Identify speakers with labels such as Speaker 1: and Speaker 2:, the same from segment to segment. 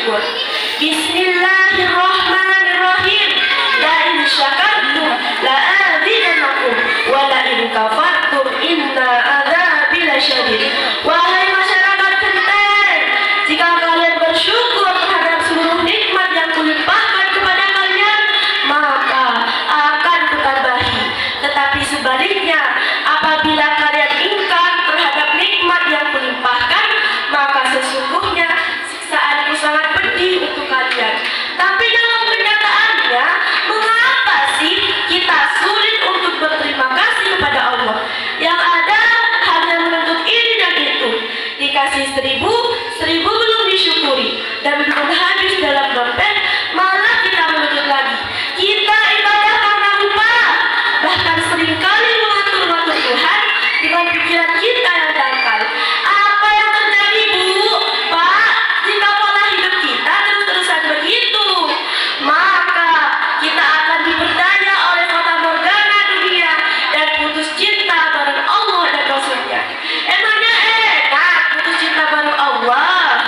Speaker 1: bersyukur. Bismillahirrahmanirrahim. La in syakartum la azidannakum wa la in kafartum inna adzabi lasyadid. Wahai masyarakat Genteng, jika kalian bersyukur terhadap seluruh nikmat yang kulimpahkan kepada kalian, maka akan kutambahi. Tetapi sebaliknya, apabila kalian ingkar terhadap nikmat yang kulimpahkan, maka sesungguhnya siksaanku sangat pedih untuk kalian. Tapi dalam kenyataannya, mengapa sih kita sulit untuk berterima kasih kepada Allah? Yang ada hanya menuntut ini dan itu. Dikasih 1000 belum disyukuri, dan belum habis dalam dompet, malah kita menuntut lagi. Kita ibadah karena lupa, bahkan seringkali mengatur-ngatur Tuhan dengan pikiran kita yang dangkal. Apa yang terjadi, Bu, Pak, jika pola hidup kita terus-terusan begitu? Maka kita akan diperdaya oleh fata morgana dunia dan putus cinta bareng Allah dan Rasulnya. Emangnya enak putus cinta bareng Allah?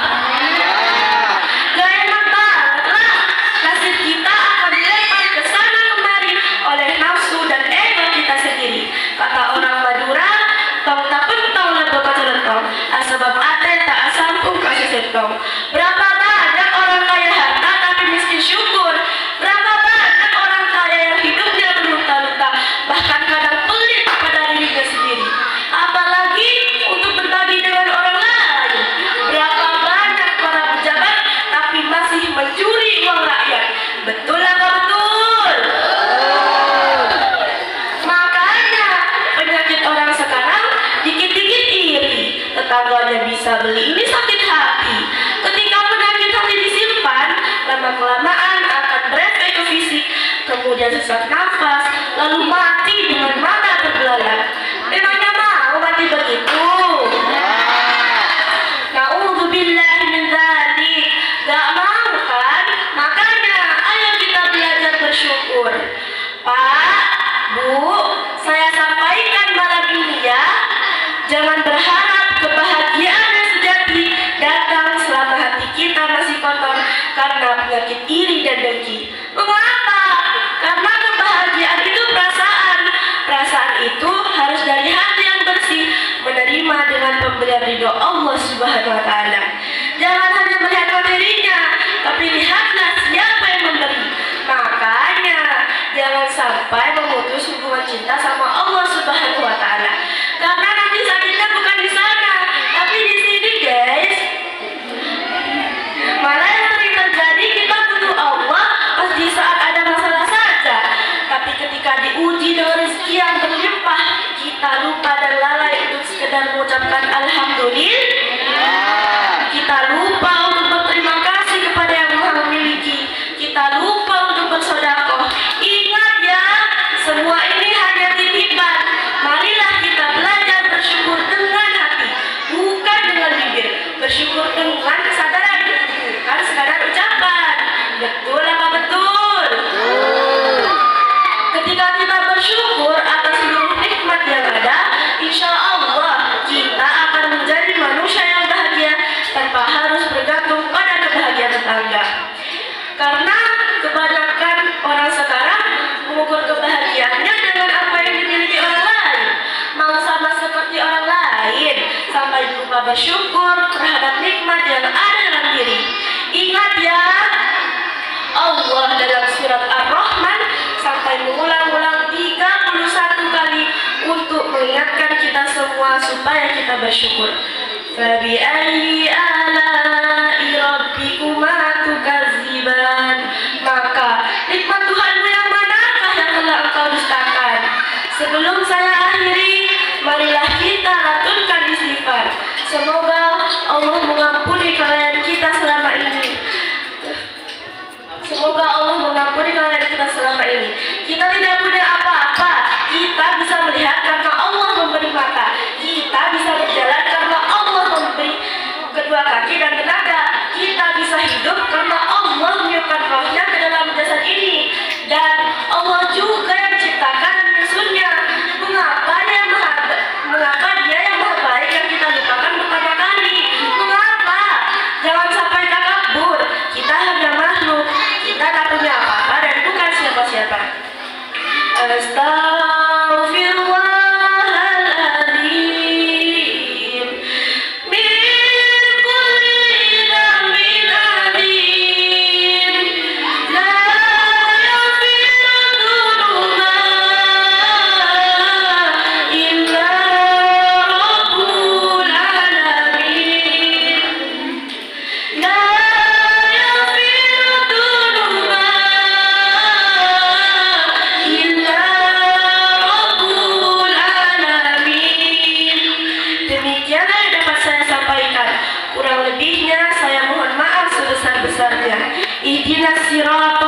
Speaker 1: Gak enak banget lah. Nasib kita akan dilempar ke sana kemari oleh nafsu dan ego kita sendiri. Kata orang Madura, tong tak pentong lebih kecelentong, asbab ate tak asampung kasih sentong. Berapa banyak orang kaya harta tapi miskin syukur. Berapa banyak orang kaya yang hidupnya berluka-luka, bahkan kadang pelit pada dirinya sendiri, apalagi untuk berbagi dengan orang lain. Berapa banyak para pejabat tapi masih mencuri uang rakyat. Betul apa betul? Makanya penyakit orang sekarang dikit-dikit iri. Tetangganya bisa beli ini sakit hati. Ketika penyakit hati disimpan, lama-kelamaan akan berefek ke fisik, kemudian sesak nafas, lalu mati dengan mata terbelalak. Memangnya mau mati begitu? Na'udzubillahi min dzalik. Gak mau kan? Makanya ayo kita belajar bersyukur. Pak, Bu, saya sampaikan malam ini ya, jangan berharap kebahagiaan yang sejati datang selama hati kita masih kotor karena penyakit iri dan dengki. Mengapa? Karena kebahagiaan itu perasaan. Perasaan itu harus dari hati yang bersih, menerima dengan pemberian ridho Allah Subhanahu wa Ta'ala. Jangan hanya melihat materinya, tapi lihatlah siapa yang memberi. Makanya jangan sampai memutus hubungan cinta sama Allah Subhanahu wa Ta'ala. Karena nanti sakitnya bukan di sana, tapi di sini, guys. Malah yang sering terjadi, kita butuh Allah pas di saat ada masalah saja. Tapi ketika diuji dengan rezeki yang berlimpah, kita lupa dan lalai untuk sekedar mengucapkan alhamdulillah. Kita lupa untuk berterima kasih kepada yang Maha memiliki. Kita lupa untuk bersedekah. Ingat ya, semua ini hanya titipan. Marilah kita belajar bersyukur dengan hati, bukan dengan bibir. Bersyukur dengan kesadaran, bukan sekadar ucapan. Betul apa betul? Ketika kita bersyukur atas seluruh nikmat yang ada, insya Allah kita akan menjadi manusia yang bahagia tanpa harus bergantung pada kebahagiaan tetangga. Karena kebanyakan orang sekarang mengukur kebahagiaannya dengan apa yang dimiliki orang lain, mau sama seperti orang lain, sampai lupa bersyukur terhadap nikmat yang ada dalam diri. Ingat ya, Allah dalam surat Ar-Rahman sampai mengulang-ulang 31 kali untuk mengingatkan kita semua supaya kita bersyukur. Fabi'ayyi ala'i rabbikuma tukadziban. Maka nikmat Tuhanmu yang manakah yang telah engkau dustakan? Sebelum saya akhiri, marilah kita aturkan istighfar. Semoga Allah mengampuni kesalahan kita selama ini. Semoga Allah mengampuni kesalahan kita selama ini. Kita tidak punya apa-apa. Kita bisa melihat karena Allah memberi mata. Kita bisa berjalan karena Allah memberi kedua kaki Astaghfirullahaladzim min kulli dzambin adzim la yaghfiru dzunuba illa rabbul alamin la yaghfiru dzunuba illa rabbul alamin. Demikianlah yang dapat saya sampaikan. Kurang lebihnya saya mohon maaf sebesar-besarnya. Ihdinas siratal